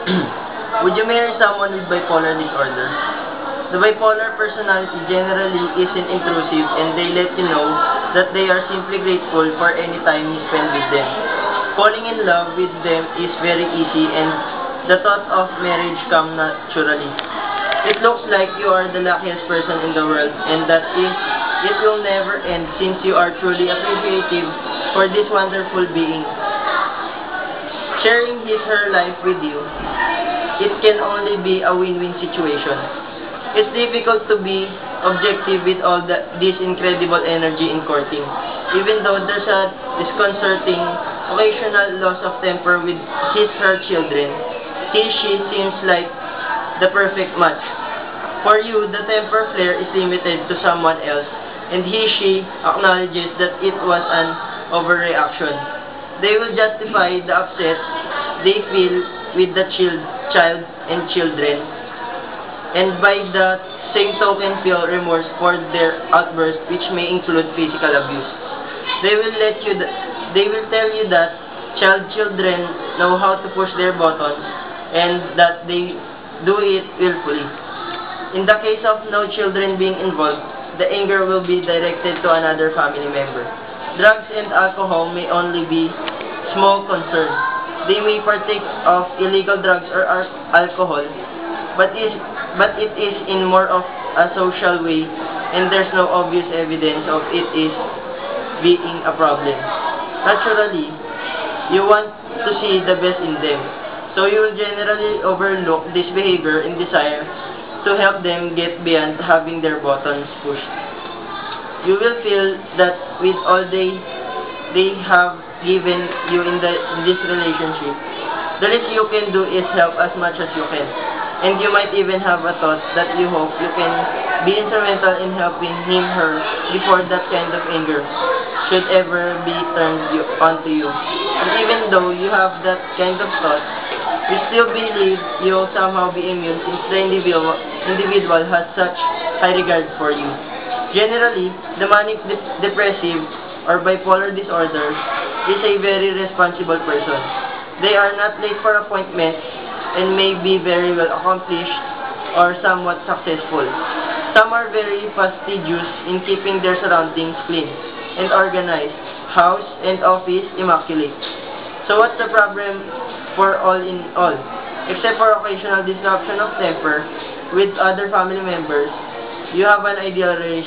Would you marry someone with bipolar disorder? The bipolar personality generally isn't intrusive and they let you know that they are simply grateful for any time you spend with them. Falling in love with them is very easy and the thought of marriage comes naturally. It looks like you are the luckiest person in the world and that it will never end since you are truly appreciative for this wonderful being. Sharing her life with you, it can only be a win-win situation. It's difficult to be objective with all this incredible energy in courting. Even though there's a disconcerting, occasional loss of temper with her children, she seems like the perfect match. For you, the temper flare is limited to someone else, and she acknowledges that it was an overreaction. They will justify the upset they feel with the child and children, and by the same token feel remorse for their outburst, which may include physical abuse. They will tell you that children know how to push their buttons and that they do it willfully. In the case of no children being involved, the anger will be directed to another family member. Drugs and alcohol may only be small concern. They may partake of illegal drugs or alcohol, but it is in more of a social way, and there's no obvious evidence of it is being a problem. Naturally, you want to see the best in them, so you will generally overlook this behavior and desire to help them get beyond having their buttons pushed. You will feel that with all they have given you in this relationship, the least you can do is help as much as you can. And you might even have a thought that you hope you can be instrumental in helping her before that kind of anger should ever be turned onto you. And even though you have that kind of thought, you still believe you will somehow be immune since the individual has such high regard for you. Generally, the manic depressive or bipolar disorder is a very responsible person. They are not late for appointments and may be very well accomplished or somewhat successful. Some are very fastidious in keeping their surroundings clean and organized, house and office immaculate. So what's the problem for all in all? Except for occasional disruption of temper with other family members, you have an ideal relationship.